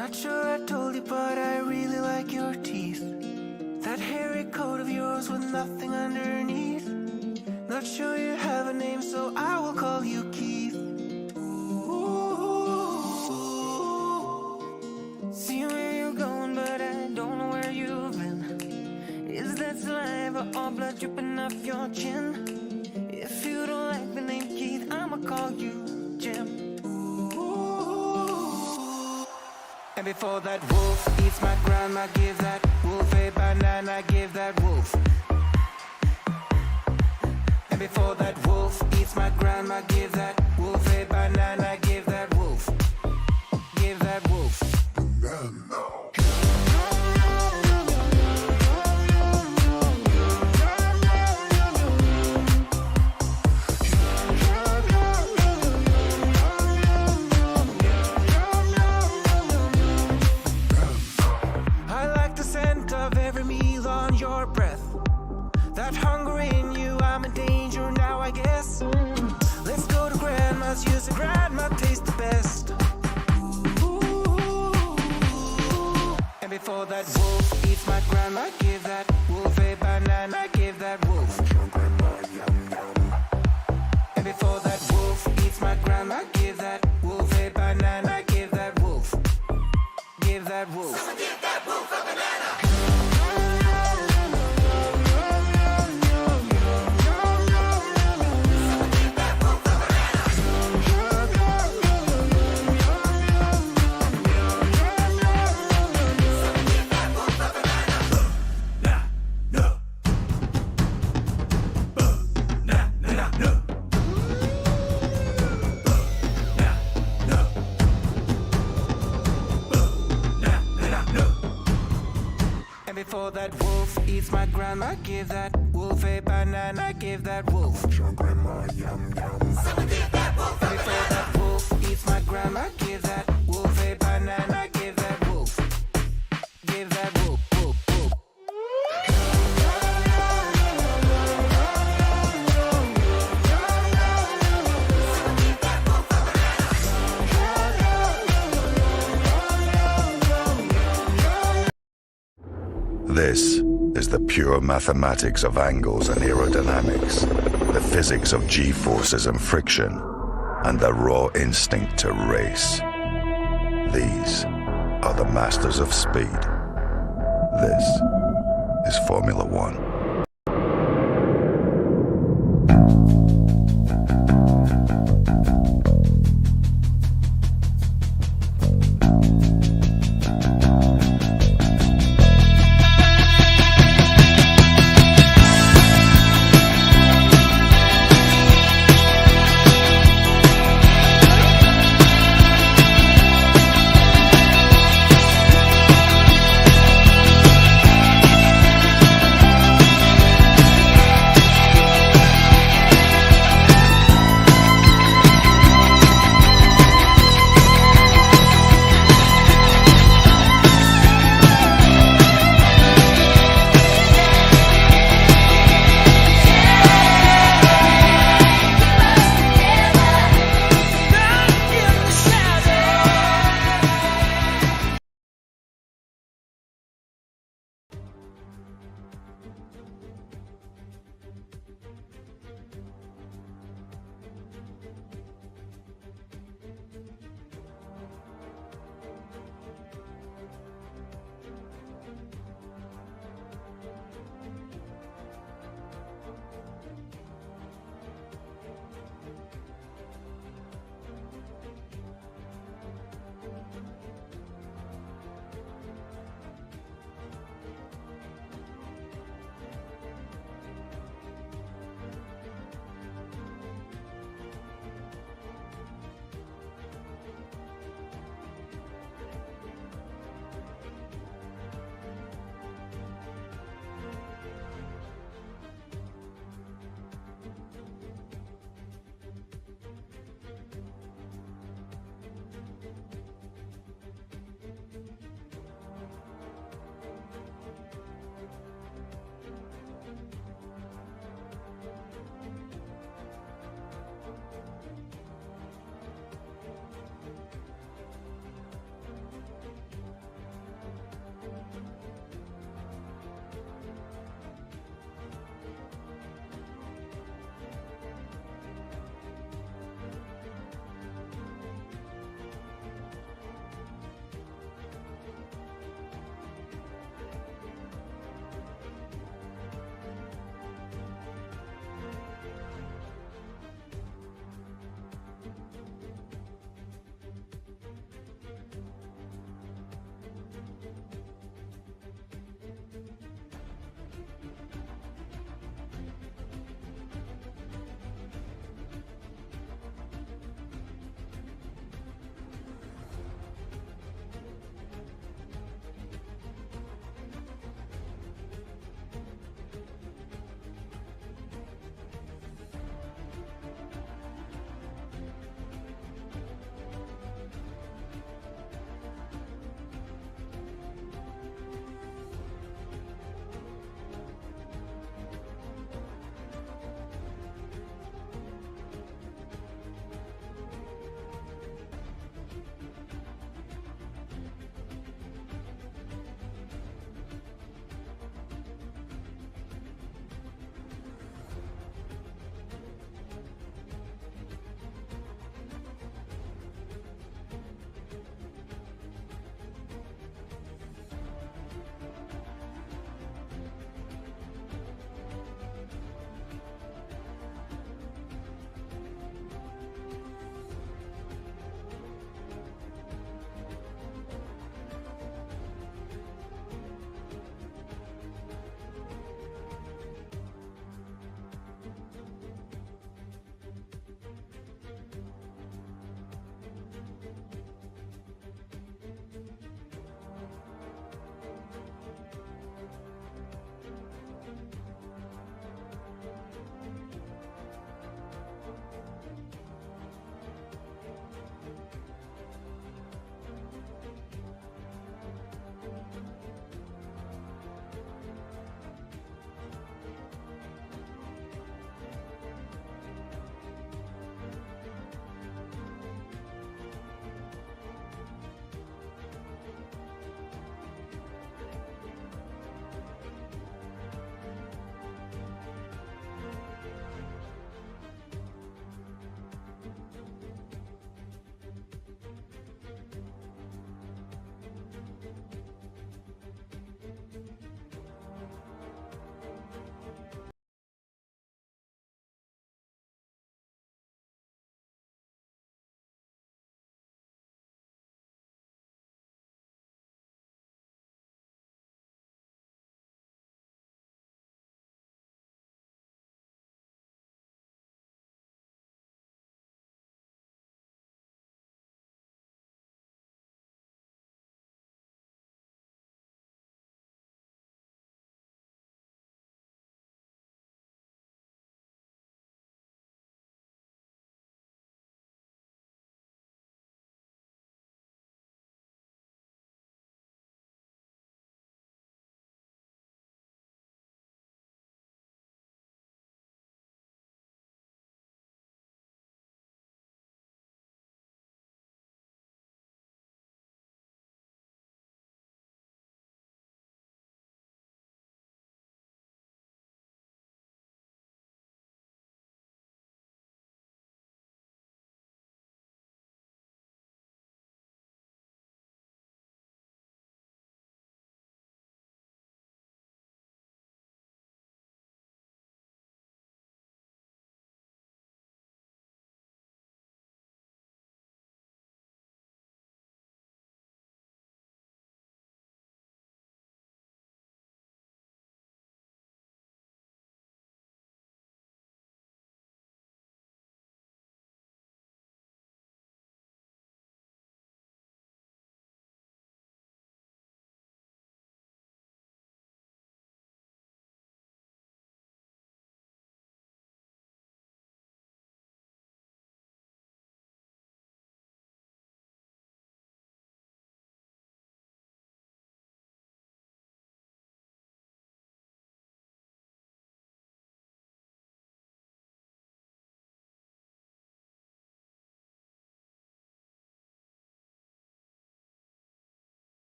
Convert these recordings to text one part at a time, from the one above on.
Not sure I told you, but I really like your teeth. That hairy coat of yours with nothing underneath. Not sure you have a name, so I will call you Keith. Ooh. See where you're going, but I don't know where you've been. Is that saliva or blood dripping off your chin? If you don't like the name Keith, I'ma call you Jim. And before that wolf eats my grandma, give that wolf a banana, give that wolf. And before that wolf eats my grandma, give that wolf a banana, give that wolf. Give that wolf. Your breath, that hunger in you, I'm in danger now, I guess. Let's go to grandma's, use the grandma tastes the best. Ooh. And before that wolf eats my grandma, give that wolf a banana, give that wolf. And before that wolf eats my grandma, give that wolf a banana, give that wolf. Give that wolf. Someone give that wolf a banana. Before that wolf eats my grandma, give that wolf a banana, give that wolf. Your grandma, yum yum. Someone give that wolf a banana. Before that wolf eats my grandma, give that wolf a banana, give that wolf. Give that wolf, wolf, wolf. This is the pure mathematics of angles and aerodynamics, the physics of g-forces and friction, and the raw instinct to race. These are the masters of speed. This is Formula One.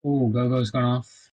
Oh, Go-Go's gone off.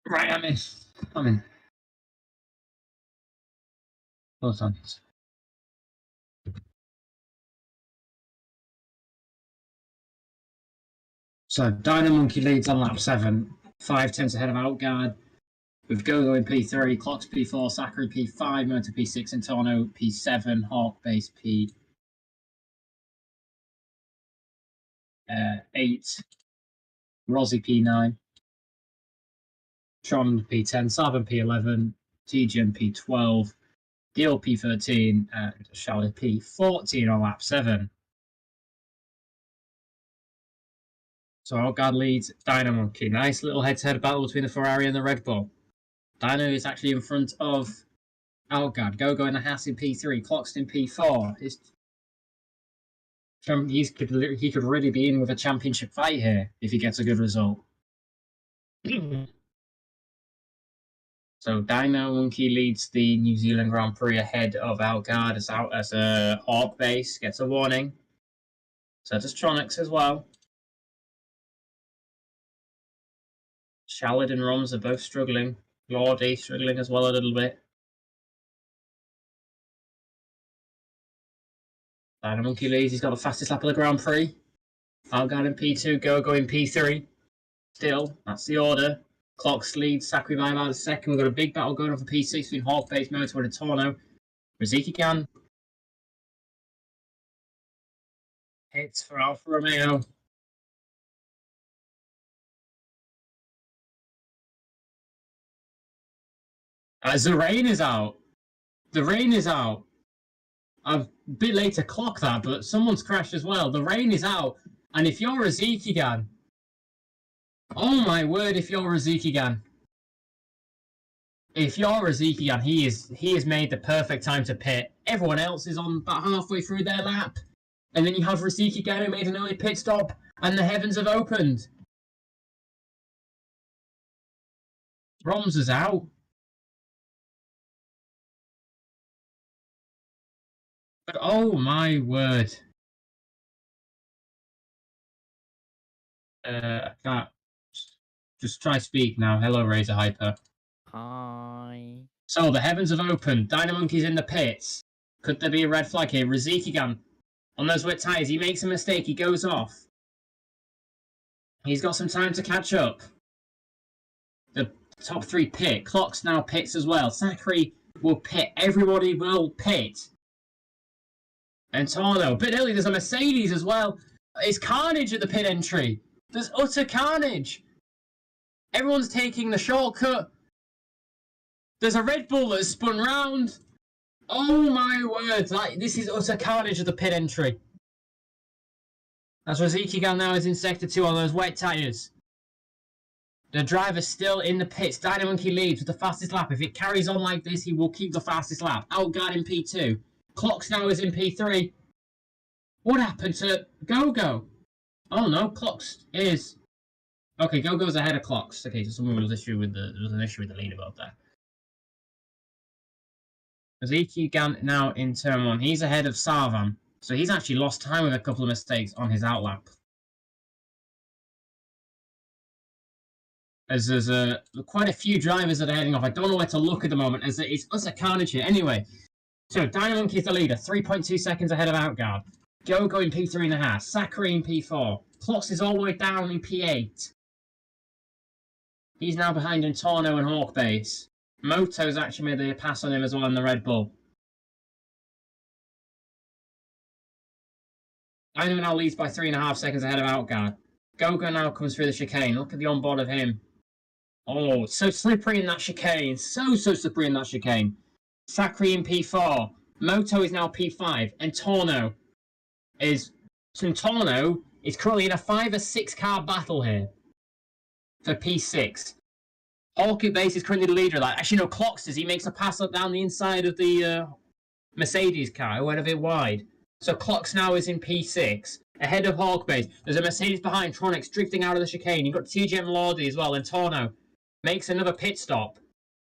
Right, I'm in. I'm in. Both on. So Dino Monkey leads on lap 7, 5 tenths ahead of Outguard. With Go-Go in P3, Clocks P4, Sakura P5, Motor P6, and Torno P7, Hawk Base P8, Rozzy P9, Tron P10, Savin P11, TGN P12, Gil P13, and Charlie P14 on lap 7. So Outguard leads Dino Monkey. Nice little head-to-head battle between the Ferrari and the Red Bull. Dino is actually in front of Outguard. Go-Go in the Haas in P3, Clocks in P4. He could really be in with a championship fight here if he gets a good result. So Dino Monkey leads the New Zealand Grand Prix ahead of Outguard as a Hawk Base gets a warning. So does Tronics as well. Shallard and Roms are both struggling. Lordy struggling as well a little bit. Dino Monkey leads. He's got the fastest lap of the Grand Prix. Outguard in P2, Go-Go in P3. Still, that's the order. Clocks leads Sakura by about a second. We've got a big battle going on for P6 between Hawk Base, Motor, and Torno. Rizikigan hits for Alfa Romeo. The rain is out. The rain is out. I'm a bit late to clock that, but someone's crashed as well. The rain is out. And if you're Rizikigan, oh my word, if you're Rizikigan. If you're Rizikigan, he has made the perfect time to pit. Everyone else is on about halfway through their lap. And then you have Rizikigan who made an early pit stop, and the heavens have opened. Roms is out. But oh my word. I can't. Just try speak now. Hello, Razor Hyper. Hi. So the heavens have opened. Dino Monkey's in the pits. Could there be a red flag here? Rizikigan on those wet tyres. He makes a mistake. He goes off. He's got some time to catch up. The top 3 pit. Clocks now pits as well. Sakura will pit. Everybody will pit. And Torno. A bit early, there's a Mercedes as well. It's carnage at the pit entry. There's utter carnage. Everyone's taking the shortcut. There's a Red Bull that's spun round. Oh my word! This is utter carnage of the pit entry. As Rizikigan now is in sector 2 on those wet tyres. The driver's still in the pits. Dynamonkey leads with the fastest lap. If it carries on like this, he will keep the fastest lap. Outguard in P2. Clocks now is in P3. What happened to Go-Go? Oh no, Clocks is... Okay, Go-Go's ahead of Clocks. Okay, so someone was issue with there was an issue with the leaderboard there. Rizikigan now in turn 1. He's ahead of Sarvan. So he's actually lost time with a couple of mistakes on his outlap. As there's quite a few drivers that are heading off. I don't know where to look at the moment, as it's utter carnage here. Anyway, so Dynamonkey is the leader, 3.2 seconds ahead of Outguard. Go-Go in P3.5, Sakura in P4. Clocks is all the way down in P8. He's now behind Antorno and Hawkbase. Moto's actually made a pass on him as well in the Red Bull. Dynamo now leads by 3.5 seconds ahead of Outguard. Go-Go now comes through the chicane. Look at the onboard of him. Oh, so slippery in that chicane. So slippery in that chicane. Sakura in P4. Moto is now P5. And Torno is currently in a 5 or 6 car battle here for P6. Hawkeye Base is currently the leader of that. Actually, no, Clocks does. He makes a pass up down the inside of the Mercedes car, went a bit wide. So Clocks now is in P6. Ahead of Hawkeye Base. There's a Mercedes behind. Tronics drifting out of the chicane. You've got TGM Lordy as well. And Torno makes another pit stop.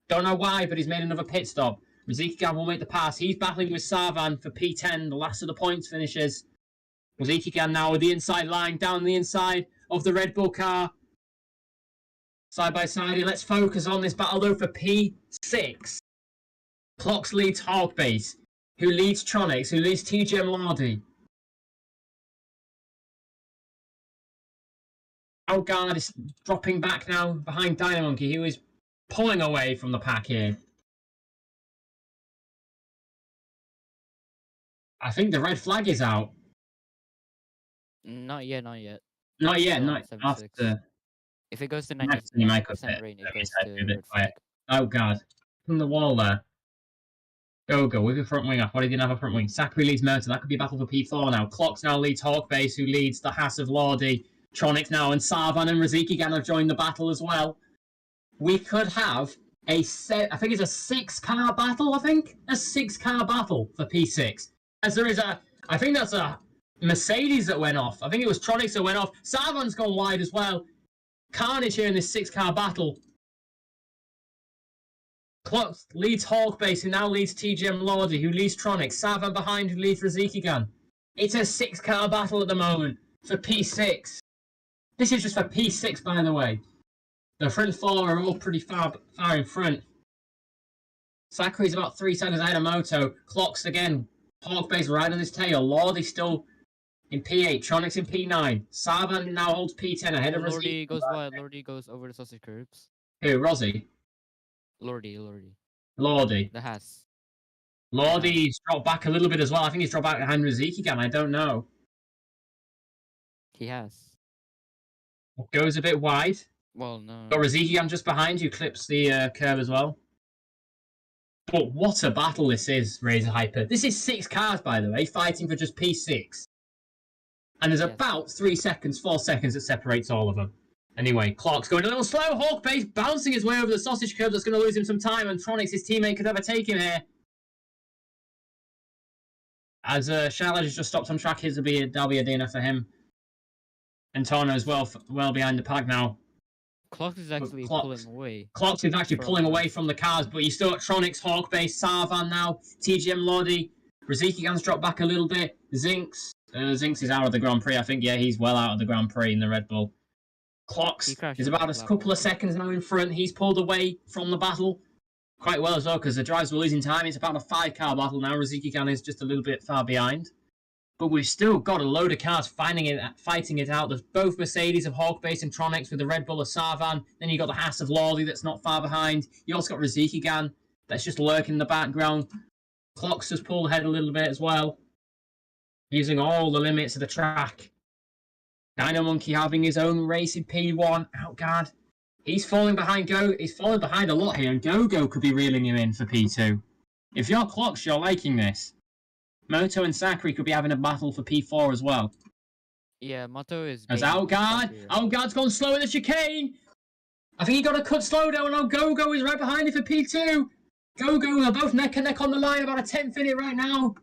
Don't know why, but he's made another pit stop. Rizikigan will make the pass. He's battling with Sarvan for P10. The last of the points finishes. Rizikigan now with the inside line. Down the inside of the Red Bull car. Side by side. Let's focus on this battle though for P6. Clocks leads Hawkeye Base. Who leads Tronics. Who leads TGM Lordy. Outguard is dropping back now behind Dynamonkey, who is pulling away from the pack here. I think the red flag is out. Not yet. Not yet, not after. If it goes to 90% rain, it goes to red flag. Outguard. From the wall there. Go with your front wing off. Why did he have a front wing? Sakura leads Motor. That could be a battle for P4 now. Clocks now leads Hawkeye Base, who leads the Haas of Lordy. Tronics now, and Sarvan and Rizikigan have joined the battle as well. We could have I think it's a 6-car battle, A 6-car battle for P6. As there is I think that's a Mercedes that went off. I think it was Tronics that went off. Sarvan's gone wide as well. Carnage here in this 6-car battle. Clocks leads Hawkeye Base, who now leads TGM Lordy, who leads Tronics. Sarvan behind, who leads Rizikigan. It's a 6-car battle at the moment for P6. This is just for P6, by the way. The front 4 are all pretty far in front. Sakura's about 3 seconds ahead of Moto. Clocks again. Hawkeye Base right on his tail. Lordy still in P8. Tronics in P9. Sarvan now holds P10 ahead of Lordy goes wide. Lordy goes over the sausage curbs. Who? Rossi? Lordy. The Haas. Lordy's dropped back a little bit as well. I think he's dropped back behind Rizikigan. I don't know. He has. Goes a bit wide. Well, no. Got Rizikigan just behind who clips the curve as well. But what a battle this is, Razor Hyper. This is 6 cars, by the way, fighting for just P6. And there's about 4 seconds that separates all of them. Anyway, Clark's going a little slow. Hawkeye Base bouncing his way over the sausage curve. That's going to lose him some time. And Tronics, his teammate, could overtake him here. As Charlotte has just stopped on track, that'll be a DNF for him. And Torno as well behind the pack now. Clocks is actually pulling away. Clocks is actually pulling away from the cars, but you still got Tronics, Hawkeye Base, Sarvan now, TGM Lordy. Rizikigan's dropped back a little bit. Zinx is out of the Grand Prix, I think. Yeah, he's well out of the Grand Prix in the Red Bull. Clocks is about a couple of seconds now in front. He's pulled away from the battle quite well as well, because the drivers were losing time. It's about a 5-car battle now. Rizikigan is just a little bit far behind. But we've still got a load of cars fighting it out. There's both Mercedes of Hawkeye Base and Tronics with the Red Bull of Sarvan. Then you got the Haas of Lordy that's not far behind. You also got Rizikigan that's just lurking in the background. Clocks has pulled ahead a little bit as well, using all the limits of the track. Dynamonkey having his own race in P1. Outguard. He's falling behind a lot here, and Go-Go could be reeling him in for P2. If you're Clocks, you're liking this. Moto and Sakuri could be having a battle for P4 as well. Yeah, Moto is. As Outguard's gone slow in the chicane. I think he got a cut slow down. Now Go-Go is right behind him for P2. Go-Go are both neck and neck on the line, about a 10th minute right now.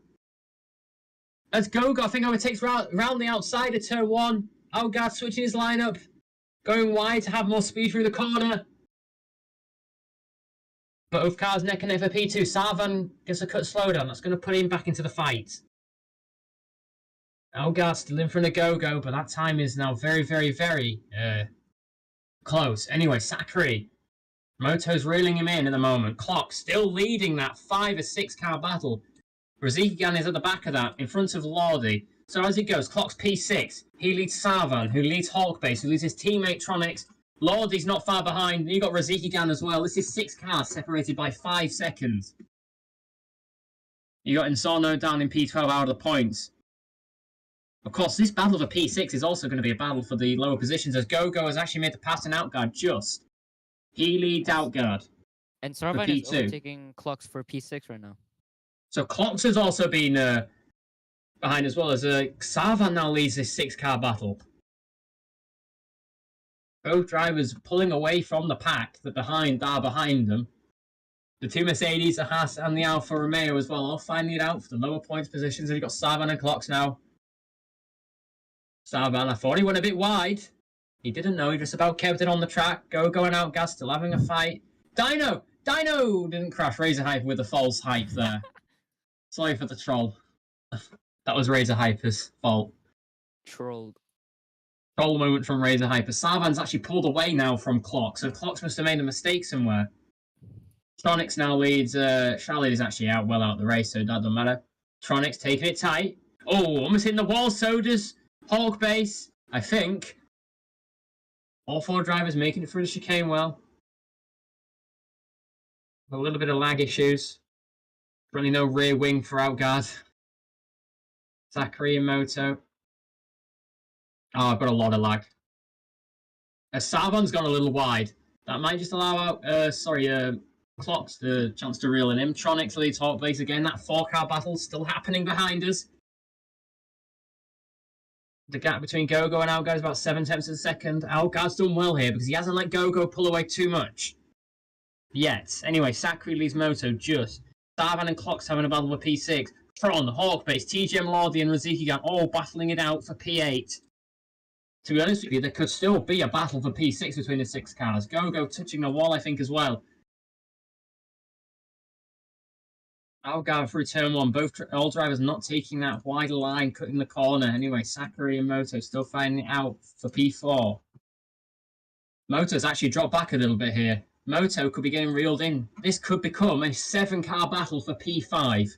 As Go-Go, I think, overtakes round the outside of turn 1. Outguard switching his lineup, going wide to have more speed through the corner. Both cars neck and neck for P2. Sarvan gets a cut slowdown. That's going to put him back into the fight. Outguard still in front of Go-Go, but that time is now very, very, very close. Anyway, Sakuri. Moto's reeling him in at the moment. Clock still leading that 5 or 6 car battle. Rizikigan is at the back of that, in front of Lordi. So as it goes, Clock's P6. He leads Sarvan, who leads Hawkbase, who leads his teammate Tronics. Lordi's not far behind. You got Rizikigan as well. This is 6 cars separated by 5 seconds. You got Insorno down in P12 out of the points. Of course, this battle for P6 is also going to be a battle for the lower positions, as Go-Go has actually made the pass and Outguard just. He leads Outguard. And Sarvan is overtaking Clocks for P6 right now. So Clocks has also been behind as well, as Sarvan now leads this 6-car battle. Both drivers pulling away from the pack that are behind them. The 2 Mercedes, the Haas and the Alfa Romeo as well, all finding it out for the lower points positions. And you've got Sarvan and Clocks now. Sarvan, I thought he went a bit wide. He didn't know, he just about kept it on the track. Go-Go and Outguard still having a fight. Dino didn't crash. Razor Hyper with a false hype there. Sorry for the troll. That was Razor Hyper's fault. Trolled. Troll moment from Razor Hyper. Sarvan's actually pulled away now from Clocks, so Clocks must have made a mistake somewhere. Tronics now leads. Charlotte is actually well out the race, so that doesn't matter. Tronics taking it tight. Oh, almost hitting the wall. So does Hawkbase, I think. All 4 drivers making it through the chicane well. A little bit of lag issues. Really no rear wing for Outguard. Sakuri and Moto. Oh, I've got a lot of lag. Sarvan's gone a little wide. That might just allow out, Clocks the chance to reel in him. Tronics leads Hawkbase again. That 4-car battle still happening behind us. The gap between Go-Go and Outguard is about 7 tenths of a second. Outguard's done well here because he hasn't let Go-Go pull away too much yet. Anyway, Sakuri leads Moto just. Sarvan and Clocks having a battle for P6. Tron, Hawkbase, TGM Lordi and Rizikigan all battling it out for P8. To be honest with you, there could still be a battle for P6 between the 6 cars. Go-Go touching the wall, I think, as well. Outguard through turn 1. All drivers not taking that wide line, cutting the corner. Anyway, Sakuri and Moto still finding it out for P4. Moto's actually dropped back a little bit here. Moto could be getting reeled in. This could become a 7-car battle for P5.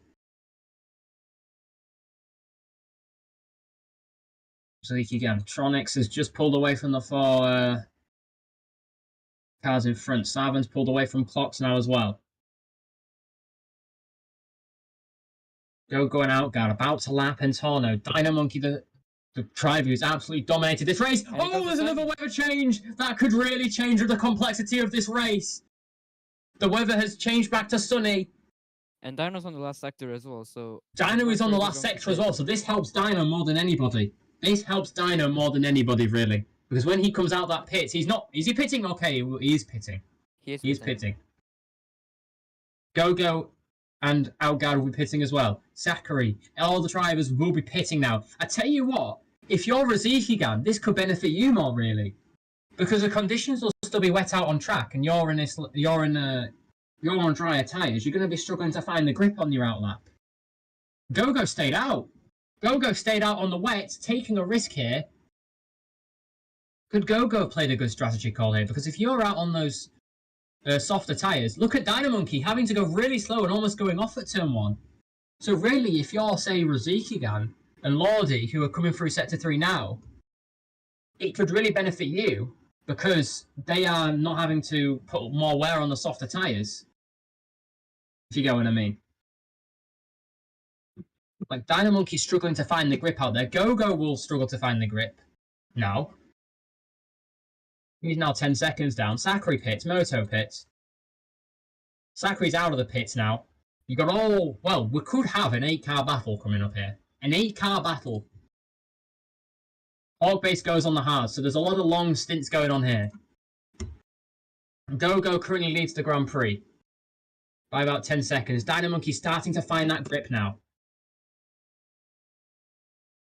Again, Tronics has just pulled away from the 4 cars in front. Sarvan's pulled away from Clocks now as well. Go-Go and Outguard about to lap Antorno. Dino Monkey, the driver who's absolutely dominated this race. Oh, there's another weather change. That could really change the complexity of this race. The weather has changed back to sunny. And Dino's on the last sector as well, so... Dino is on the last sector as well, so this helps Dino more than anybody. This helps Dino more than anybody, really. Because when he comes out that pit, he's not... Is he pitting? Okay, he is pitting. He is pitting. Go-Go and Outguard will be pitting as well. Sakuri, all the drivers will be pitting now. I tell you what, if you're Rizikigan, this could benefit you more, really. Because the conditions will still be wet out on track, and you're on drier tyres, you're going to be struggling to find the grip on your outlap. Go-Go stayed out. Go-Go stayed out on the wet, taking a risk here. Could Go-Go played a good strategy call here? Because if you're out on those softer tyres, look at Dino Monkey having to go really slow and almost going off at turn 1. So really, if you're, say, Rizikigan and Lordi, who are coming through Sector 3 now, it could really benefit you because they are not having to put more wear on the softer tyres. If you get what I mean. Like, Dino Monkey's struggling to find the grip out there. Go-Go will struggle to find the grip now. He's now 10 seconds down. Sakuri pits, Moto pits. Sakuri's out of the pits now. You got all... Well, we could have an 8-car battle coming up here. An 8-car battle. Hawk Base goes on the hard, so there's a lot of long stints going on here. Go-Go currently leads the Grand Prix by about 10 seconds. Dynamonkey starting to find that grip now.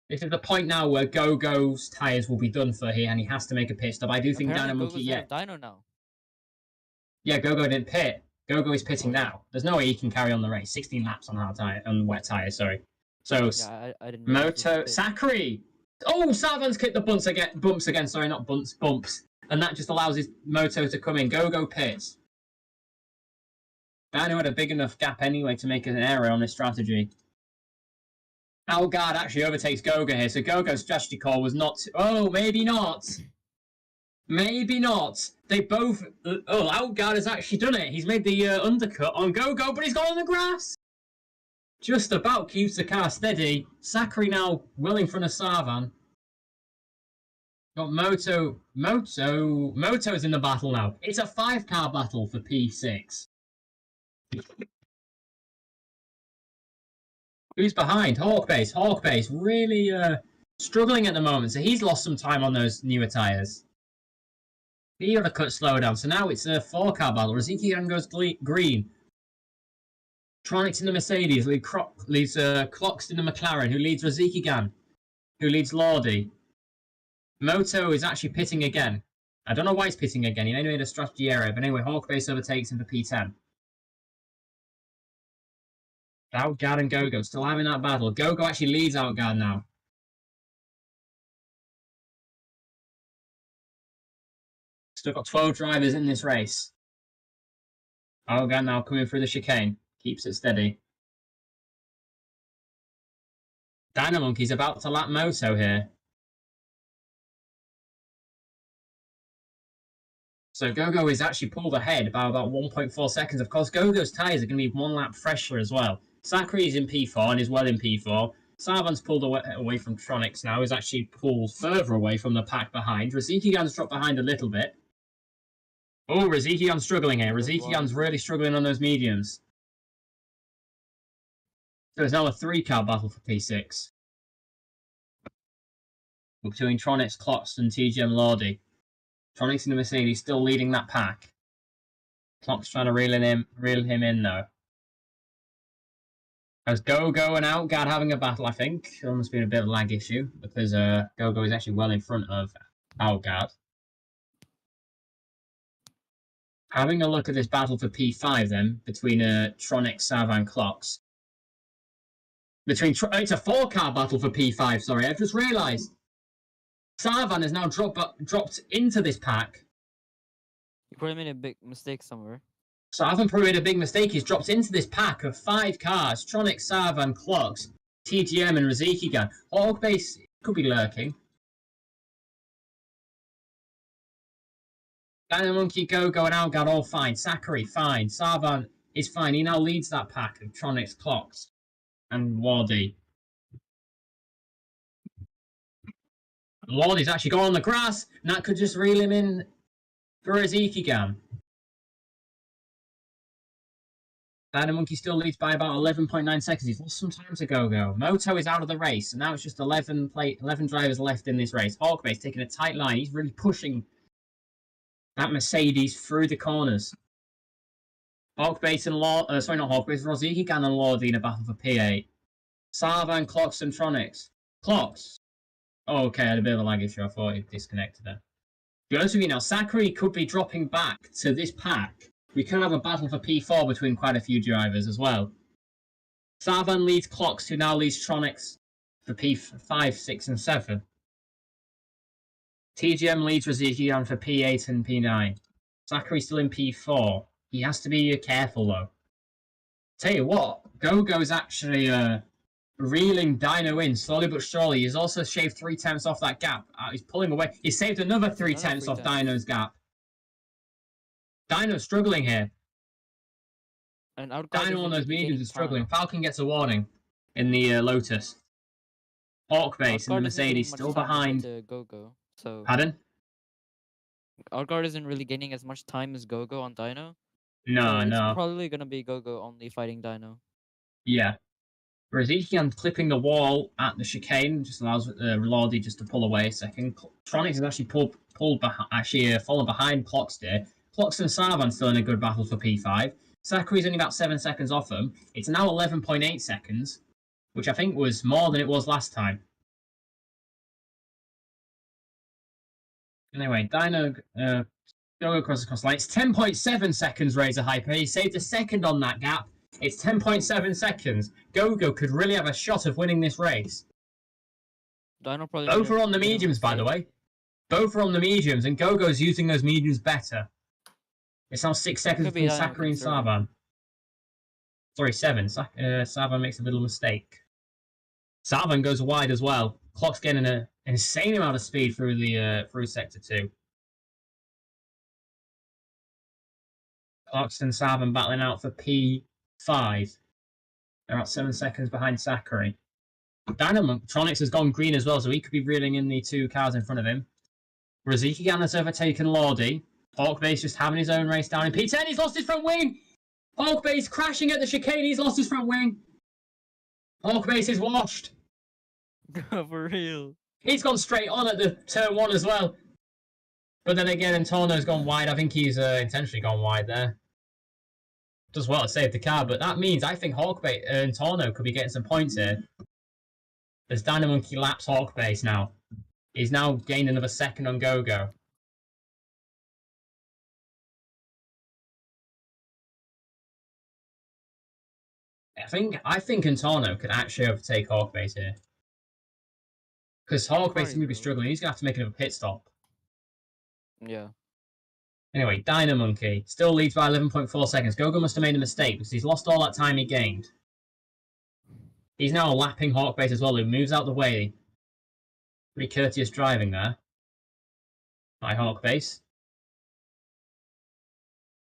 This is the point now where Go-Go's tyres will be done for here, and he has to make a pit stop. I do think Dynamonkey... Yeah, Dyno now. Yeah, Go-Go didn't pit. Go-Go is pitting now. There's no way he can carry on the race. 16 laps on hard tire, on wet tires, sorry. So, yeah, I didn't Moto... Sakari! Oh, Savan's kicked the bumps again. Sorry, not bumps. And that just allows his Moto to come in. Go-Go pits. Dyno had a big enough gap anyway to make an error on this strategy. Algard actually overtakes Go-Go here, so Go-Go's strategy call was not... Oh, maybe not. Maybe not. They both... Oh, Algard has actually done it. He's made the undercut on Go-Go, but he's got on the grass. Just about keeps the car steady. Sakari now well in front of Savan. Got Moto. Moto's in the battle now. It's a 5-car battle for P6. Who's behind? Hawk Base really struggling at the moment. So he's lost some time on those newer tyres. He had a cut slow down. So now it's a 4-car battle. Rizikian goes green. Tronics in the Mercedes leads Clocks in the McLaren, who leads Rizikigan, who leads Lordi. Moto is actually pitting again. I don't know why he's pitting again. He only made a strategy error. But anyway, Hawk Base overtakes him for P10. Outguard and Go-Go still having that battle. Go-Go actually leads Outguard now. Still got 12 drivers in this race. Outguard now coming through the chicane. Keeps it steady. Dynamonkey's about to lap Moto here. So Go-Go is actually pulled ahead by about 1.4 seconds. Of course, Go-Go's tyres are going to be 1 lap fresher as well. Sakari is in P4 and is well in P4. Savan's pulled away from Tronics now. He's actually pulled further away from the pack behind. Rizikigan's dropped behind a little bit. Oh, Rizikigan's struggling here. Rizikigan's really struggling on those mediums. So it's now a 3-car battle for P6. Between Tronics, Clocks and TGM Lordi. Tronics in the Mercedes still leading that pack. Clocks trying to reel him in though. As Go-Go and Outguard having a battle, I think. There must be a bit of a lag issue because Go-Go is actually well in front of Outguard. Having a look at this battle for P5 then, between Tronics, Savan, Clocks. It's a 4-car battle for P5, sorry, I've just realised. Savan has now dropped into this pack. You probably made a big mistake somewhere. Savan probably made a big mistake. He's dropped into this pack of 5 cars. Tronic, Savan, Clocks, TGM and Rizikigan. Hawk Base could be lurking. Dynamonkey, Go-Go and Algard all fine. Sakari, fine. Savan is fine. He now leads that pack of Tronics, Clocks and Lordi. Lordi's actually gone on the grass, and that could just reel him in for Rizikigan. Dynamonkey still leads by about 11.9 seconds. He's lost some time to Go-Go. Moto is out of the race, and now it's just 11 drivers left in this race. Hawk Base taking a tight line. He's really pushing that Mercedes through the corners. Hawk Base and sorry, not Hawk Base, Rizikigan and Lordi in a battle for P8. Savan, Clocks and Tronics. Clocks. Oh, okay, I had a bit of a lag issue. I thought it disconnected there. To be honest with you now, Sakari could be dropping back to this pack. We could have a battle for P4 between quite a few drivers as well. Savan leads Clocks, who now leads Tronics for P5, 6 and 7. TGM leads Rizikigan for P8 and P9. Sakari's still in P4. He has to be careful though. Tell you what, Go-Go's actually reeling Dyno in slowly but surely. He's also shaved 3 tenths off that gap. He's pulling away. He's saved another 3 tenths off Dyno's gap. Dyno's struggling here. And Dyno on those mediums is struggling. Falcon gets a warning in the Lotus. Hawk Base in the Mercedes still behind. Go-Go, so... Pardon? Outguard isn't really gaining as much time as Go-Go on Dyno. No, so no. It's probably going to be Go-Go only fighting Dyno. Yeah. Whereas Ichigan clipping the wall at the chicane just allows Lordi just to pull away a second. Tronics is actually fallen behind Clocks there. Clocks and Sarvan still in a good battle for P5. Sakuri's only about 7 seconds off him. It's now 11.8 seconds, which I think was more than it was last time. Anyway, Dino Go across the cross line. It's 10.7 seconds, Razor Hyper. He saved a second on that gap. It's 10.7 seconds. Gogo could really have a shot of winning this race. Dino probably Both are on the mediums, by the way. Both are on the mediums, and Gogo's using those mediums better. It's now 6 seconds between Sakura and Sarvan. Sorry, 7. Sarvan makes a little mistake. Sarvan goes wide as well. Clock's getting an insane amount of speed through the through sector 2. Clocks and Sarvan battling out for P5. They're at 7 seconds behind Sakura. Dynamontronics has gone green as well, so he could be reeling in the 2 cars in front of him. Razikigan has overtaken Lordi. Hawkbase just having his own race down in P10. He's lost his front wing. Hawkbase crashing at the chicane. He's lost his front wing. Hawkbase is washed. For real. He's gone straight on at the turn 1 as well. But then again, Antonio's gone wide. I think he's intentionally gone wide there. Does well to save the car, but that means I think Hawkbase Antonio could be getting some points here. As Dynamonkey laps Hawkbase now. He's now gained another second on Gogo. I think Antonio could actually overtake Hawkbase here. Because Hawkbase is going to be struggling. He's going to have to make another pit stop. Yeah. Anyway, Dynamonkey still leads by 11.4 seconds. Gogo must have made a mistake because he's lost all that time he gained. He's now lapping Hawkbase as well, who moves out the way. Pretty courteous driving there by Hawkbase.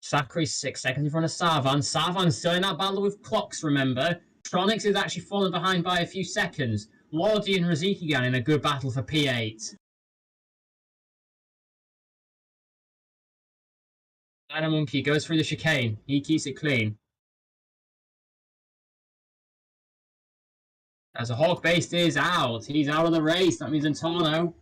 Sakuri's 6 seconds in front of Sarvan. Sarvan's still in that battle with Clocks, remember. Tronics is actually falling behind by a few seconds. Lordi and Razikigan in a good battle for P8. Dynamonkey goes through the chicane. He keeps it clean. As a Hawkbase is out. He's out of the race. That means Antonio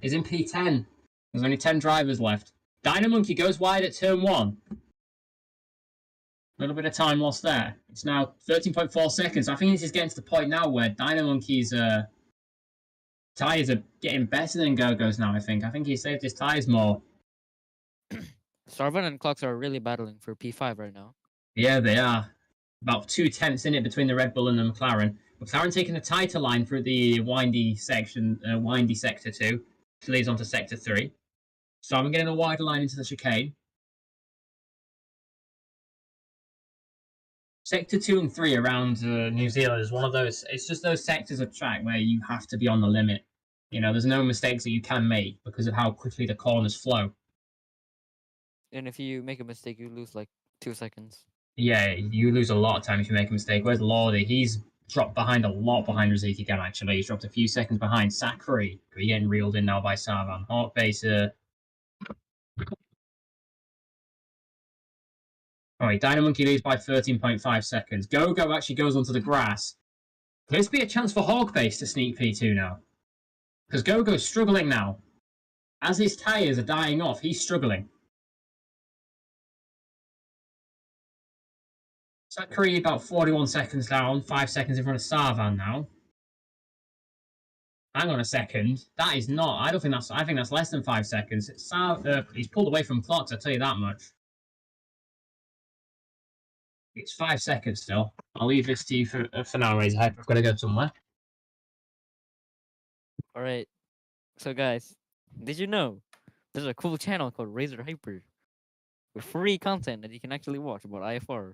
is in P10. There's only 10 drivers left. Dynamonkey goes wide at turn 1. A little bit of time lost there. It's now 13.4 seconds. I think this is getting to the point now where Dynamonkey's tyres are getting better than Gogo's now, I think. I think he saved his tyres more. Sarvan and Clocks are really battling for P5 right now. Yeah, they are. About 2 tenths in it between the Red Bull and the McLaren. McLaren taking a tighter line through the windy section, windy sector 2, which leads on to sector 3. So I'm getting a wider line into the chicane. Sector 2 and 3 around New Zealand is one of those. It's just those sectors of track where you have to be on the limit. You know, there's no mistakes that you can make because of how quickly the corners flow. And if you make a mistake, you lose like 2 seconds. Yeah, you lose a lot of time if you make a mistake. Whereas Lordi, he's dropped behind a lot behind Razikigan, actually. He's dropped a few seconds behind. Sakura, getting reeled in now by Sarvan. Hawkbase. Alright, Dynamonkey leads by 13.5 seconds. Gogo actually goes onto the grass. Could this be a chance for Hawkbase to sneak P2 now? Because Gogo's struggling now. As his tyres are dying off, he's struggling. Sakura about 41 seconds down, 5 seconds in front of Sarvan now. Hang on a second. That is not. I think that's less than 5 seconds. He's pulled away from Clocks, I'll tell you that much. It's 5 seconds still. I'll leave this to you for now, Razor Hyper. I've got to go somewhere. Alright. So guys, did you know there's a cool channel called Razor Hyper with free content that you can actually watch about IFR?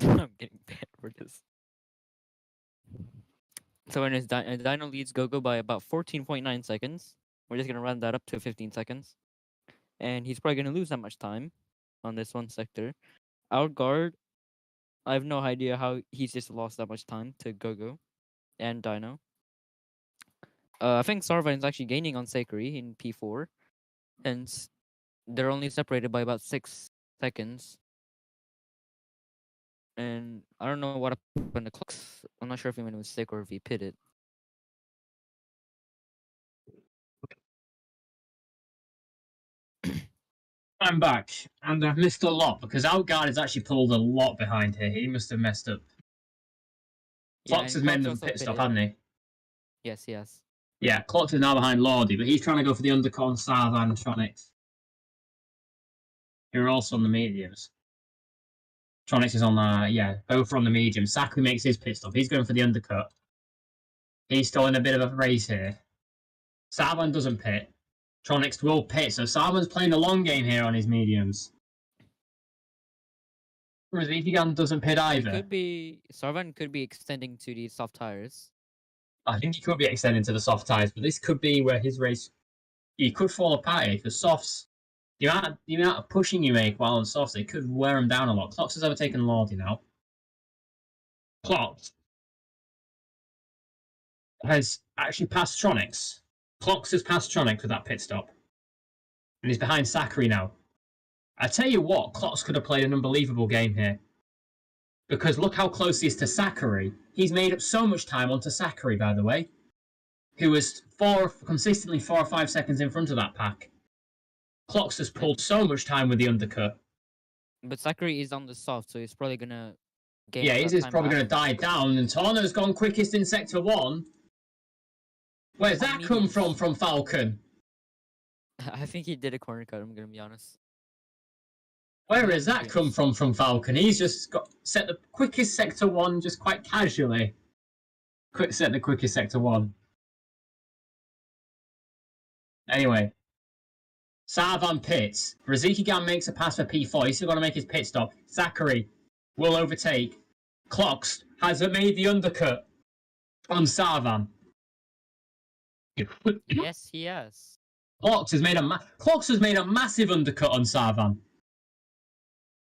I'm getting bad for this. So when Dino leads Gogo by about 14.9 seconds. We're just gonna run that up to 15 seconds. And he's probably gonna lose that much time on this one sector. Our guard, I have no idea how he's just lost that much time to Gogo and Dino. I think Sarvan is actually gaining on Sakura in P4. Hence, they're only separated by about 6 seconds. And I don't know what happened to Clocks. I'm not sure if he made a mistake or if he pitted. I'm back, and I've missed a lot because Outguard has actually pulled a lot behind here. He must have messed up. Clocks has made the also pit stop, pitted. hadn't he? Yes, yes. Yeah, Clocks is now behind Lordy, but he's trying to go for the undercut on Sarvan and Tronics, who are also on the mediums. Tronics is on both are on the medium. Sakui makes his pit stop. He's going for the undercut. He's still in a bit of a race here. Sarvan doesn't pit. Tronics will pit, so Sarvan's playing the long game here on his mediums. Rizikigan doesn't pit either. Sarvan could be extending to the soft tires. I think he could be extending to the soft tires, but this could be where his race he could fall apart here because softs. The amount of pushing you make while on softs, it could wear him down a lot. Clocks has overtaken Lordy now. Clocks has actually passed Tronics. Clocks has passed Tronics with that pit stop. And he's behind Sakuri now. I tell you what, Clocks could have played an unbelievable game here. Because look how close he is to Sakuri. He's made up so much time onto Sakuri, by the way. Who was consistently 4 or 5 seconds in front of that pack. Clocks has pulled so much time with the undercut. But Sakuri is on the soft, so he's probably gonna gain. Yeah, he's probably going to die down. And Torno's gone quickest in Sector 1. Where's that come from Falcon? I think he did a corner cut, I'm gonna be honest. Where has that come from Falcon? He's just set the quickest Sector 1 just quite casually. Set the quickest Sector 1. Anyway. Sarvan pits. Rizikigan makes a pass for P4. He's still going to make his pit stop. Sakuri will overtake. Clocks has made the undercut on Sarvan. Yes, he has. Clocks has made a massive undercut on Sarvan.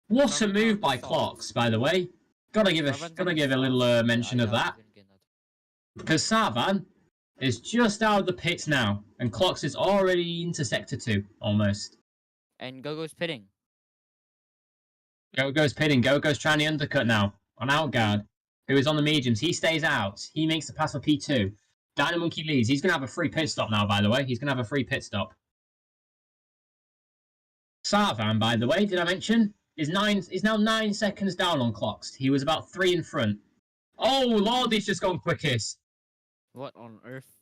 What a move by Clocks, by the way. Gotta give a little mention of that. Because Sarvan is just out of the pits now, and Clocks is already into Sector 2, almost. And Gogo's pitting. Gogo's pitting. Gogo's trying the undercut now on Outguard, who is on the mediums. He stays out. He makes the pass for P2. Dynamonkey leads. He's going to have a free pit stop now, by the way. He's going to have a free pit stop. Sarvan, by the way, did I mention, is now 9 seconds down on Clocks. He was about 3 in front. Oh, Lordy's just gone quickest. What on earth?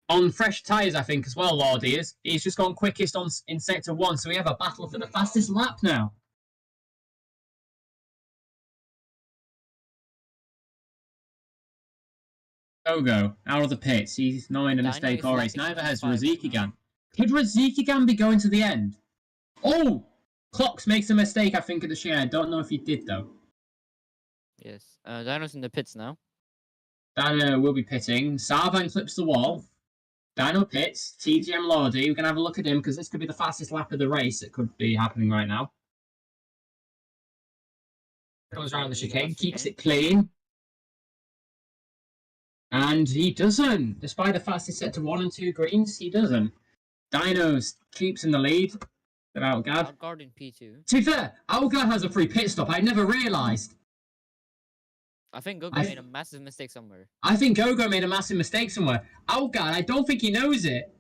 On fresh tyres, I think, as well, Lordy is. He's just gone quickest in Sector 1, so we have a battle for the fastest lap now. Gogo, out of the pits. He's not made a mistake all race. Neither has Rizikigan. Could Rizikigan be going to the end? Oh! Clocks makes a mistake, I think, at the share. I don't know if he did, though. Yes. Dino's in the pits now. Dino will be pitting. Sarvan clips the wall. Dino pits. TGM Lordy. We're going to have a look at him because this could be the fastest lap of the race. It could be happening right now. Comes around the chicane. Keeps it clean. And he doesn't. Despite the fastest set to 1 and 2 greens, he doesn't. Dinos keeps in the lead. Outguard. Outguard in P2. To be fair, Outguard has a free pit stop. I never realised. I think Gogo made a massive mistake somewhere. I think Gogo made a massive mistake somewhere. Outguard, I don't think he knows it.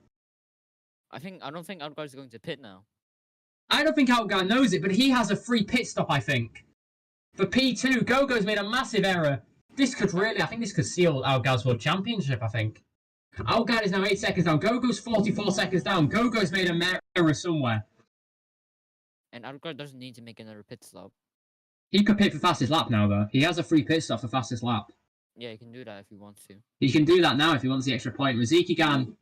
I don't think Outguard is going to pit now. I don't think Outguard knows it, but he has a free pit stop, I think. For P2, Gogo's made a massive error. I think this could seal Outguard's World Championship, I think. Outguard is now 8 seconds down. Gogo's 44 seconds down. Gogo's made an error somewhere. And Outguard doesn't need to make another pit stop. He could pit for fastest lap now, though. He has a free pit stop for fastest lap. Yeah, he can do that if he wants to. He can do that now if he wants the extra point. Rizikigan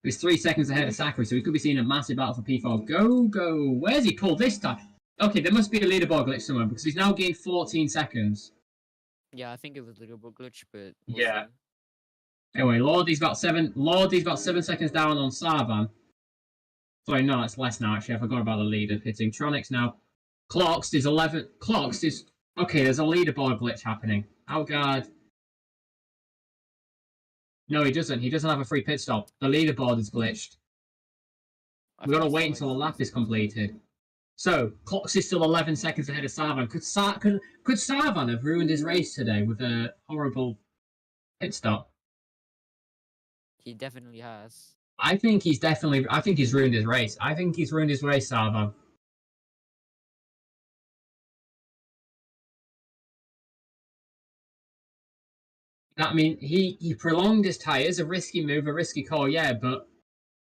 is 3 seconds ahead of Sakuri, so he could be seeing a massive battle for P4. Go. Where's he pulled this time? Okay, there must be a leaderboard glitch somewhere, because he's now gained 14 seconds. Yeah, I think it was leaderboard glitch, but... Yeah. Anyway, Lordy's got 7 seconds down on Sarvan. Sorry, no, it's less now, actually. I forgot about the leader pitting. Tronics now. Clocks is 11. Clocks is... Okay, there's a leaderboard glitch happening. Outguard. No, he doesn't. He doesn't have a free pit stop. The leaderboard is glitched. We've got to wait until the lap is completed. So, Clocks is still 11 seconds ahead of Sarvan. Could Sarvan have ruined his race today with a horrible pit stop? He definitely has. I think he's ruined his race. I think he's ruined his race, Sarvan. I mean, he prolonged his tyres, a risky move, a risky call, yeah, but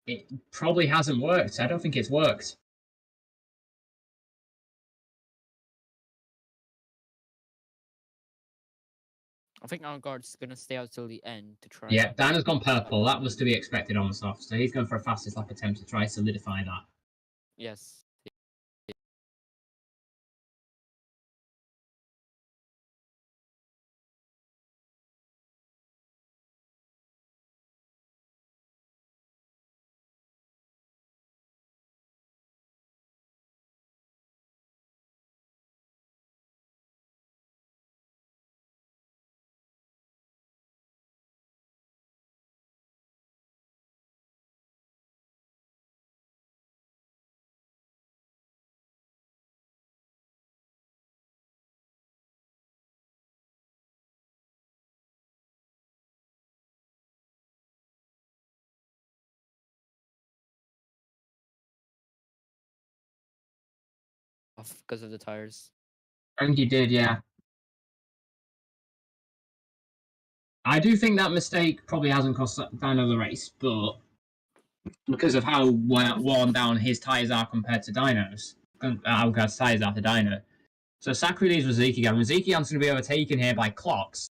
it probably hasn't worked. I don't think it's worked. I think Algarde's gonna stay out till the end to try. Yeah, Dino's gone purple. That was to be expected on the soft, so he's going for a fastest lap attempt to try solidify that. Yes. Off because of the tires. I think he did, yeah. I do think that mistake probably hasn't cost Dino the race, but because of how worn down his tyres are compared to Dino's, Algarde's tyres are to Dino. So Sakura leads Rizikigan. Rizikigan's going to be overtaken here by Clocks.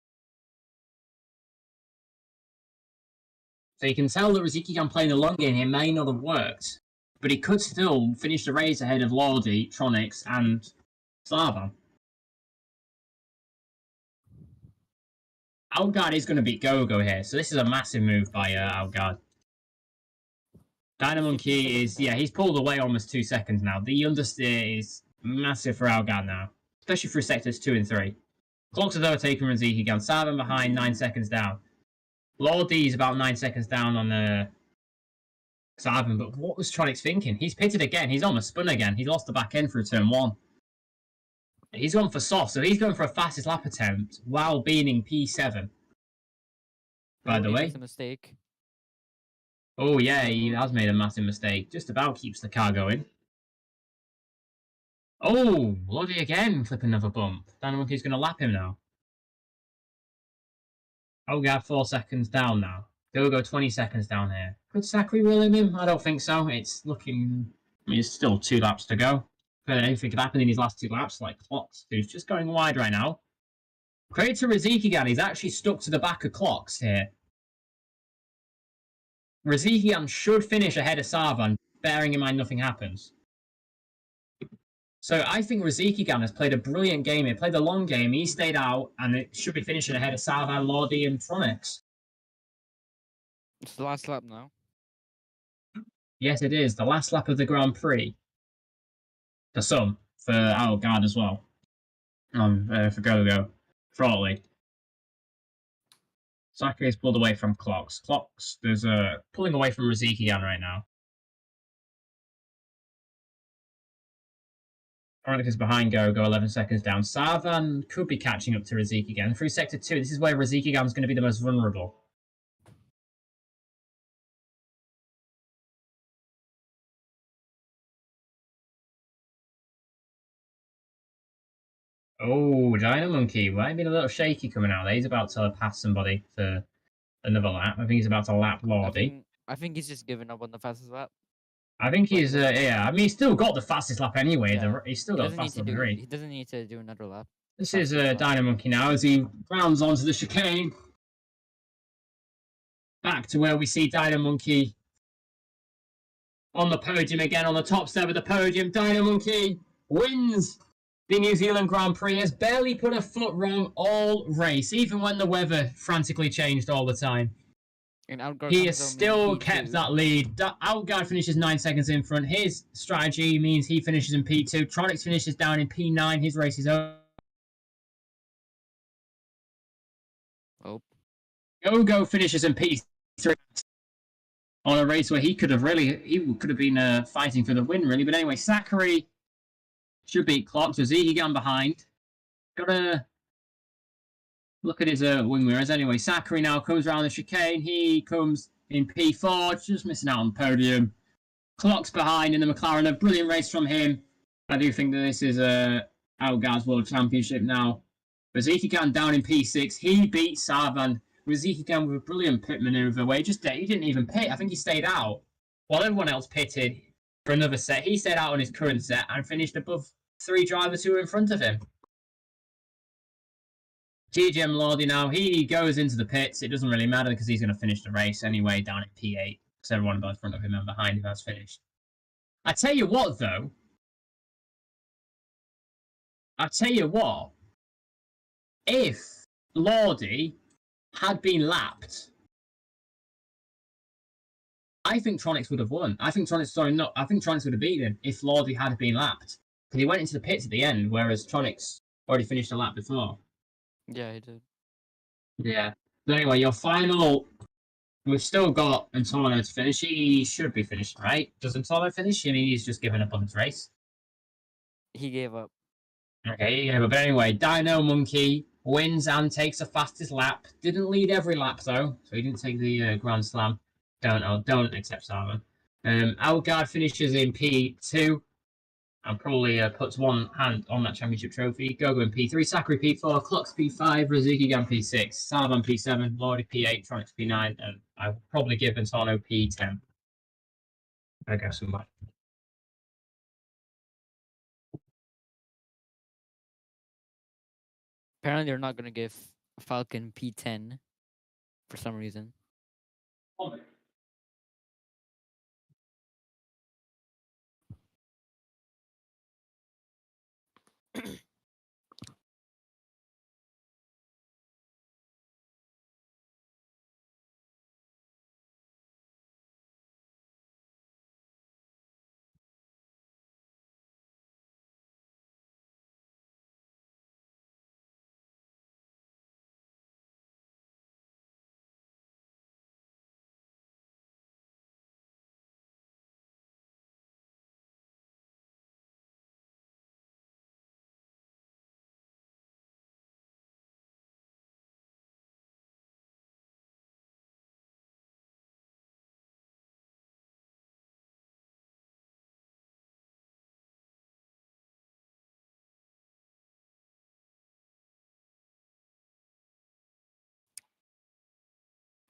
So you can tell that Rizikigan playing the long game here may not have worked, but he could still finish the race ahead of Lordi, Tronics, and Sarvan. Algarde is going to beat Gogo here, so this is a massive move by Algarde. Dynamonkey is, yeah, he's pulled away almost 2 seconds now. The understeer is massive for Algarde now, especially through sectors 2 and 3. Clocks has overtaken Rizikigan. Sarvan behind, 9 seconds down. Lordi is about 9 seconds down on Sarvan, but what was Tronics thinking? He's pitted again. He's almost spun again. He's lost the back end through turn 1. He's gone for soft, so he's going for a fastest lap attempt while being in P7. By the way. It's a mistake. Oh, yeah, he has made a massive mistake. Just about keeps the car going. Oh, Lordi again, clipping another bump. Dynamonkey's going to lap him now. Algarde 4 seconds down now. Gogo 20 seconds down here. Could Sakura will him? I don't think so. It's looking... I mean, it's still 2 laps to go. But anything could happen in his last 2 laps, like Clocks, who's just going wide right now. Credit to Rizikigan, he's actually stuck to the back of Clocks here. Rizikigan should finish ahead of Sarvan, bearing in mind nothing happens. So I think Rizikigan has played a brilliant game. He played a long game, he stayed out, and it should be finishing ahead of Sarvan, Lordi, and Tronics. It's the last lap now. Yes, it is. The last lap of the Grand Prix. For some. For Algarde as well. For Gogo. Fraughtley. Sakura's pulled away from Clocks. Clocks, there's a pulling away from Rizikigan right now. Tronics is behind Gogo, 11 seconds down. Sarvan could be catching up to Rizikigan. Through Sector 2, this is where Rizikigan's going to be the most vulnerable. Oh, Dynamonkey might have been a little shaky coming out there. He's about to pass somebody for another lap. I think he's about to lap Lordi. I think he's just given up on the fastest lap. I think he's, yeah. I mean, he's still got the fastest lap anyway. Yeah. He's still got the fastest lap. He doesn't need to do another lap. This is Dynamonkey now as he rounds onto the chicane. Back to where we see Dynamonkey on the podium again, on the top step of the podium. Dynamonkey wins the New Zealand Grand Prix, has barely put a foot wrong all race, even when the weather frantically changed all the time. And he has still kept that lead. Algarde finishes 9 seconds in front. His strategy means he finishes in P2. Tronics finishes down in P9. His race is over. Oh. Gogo finishes in P3 on a race where he could have been fighting for the win, really. But anyway, Sakura Should beat clock. So Zeke again behind. Gotta look at his wing mirrors. Anyway, Sakari now comes around the chicane. He comes in P4, just missing out on podium. Clock's behind in the McLaren. A brilliant race from him. I do think that this is Algar's World Championship now. Razikigan down in P6. He beat Sarvan. Razikigan with a brilliant pit maneuver where he didn't even pit. I think he stayed out while everyone else pitted for another set. He stayed out on his current set and finished above 3 drivers who were in front of him. GGM Lordy now, he goes into the pits. It doesn't really matter because he's going to finish the race anyway down at P8 because everyone in front of him and behind him has finished. I tell you what, though. If Lordy had been lapped, I think Tronics would have won. I think Tronics would have beaten him if Lordy had been lapped. Because he went into the pits at the end, whereas Tronics already finished a lap before. Yeah, he did. Yeah. But anyway, your final. We've still got Antonio to finish. He should be finished, right? Does Antonio finish? I mean, he's just given up on his race. He gave up. Okay, yeah, but anyway, Dino Monkey wins and takes the fastest lap. Didn't lead every lap, though, so he didn't take the Grand Slam. Don't accept Simon. Algard finishes in P2 and probably puts one hand on that championship trophy. Gogo in P3, Sakari P4, Clocks P5, Razukigan P6, Sarvan P7, Lordy P8, Tronics P9, and I will probably give Antonio P10. I guess we might. Apparently, they're not gonna give Falcon P10 for some reason.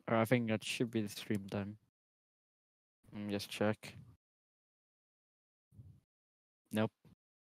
Or I think that should be the stream done. Let me just check. Nope.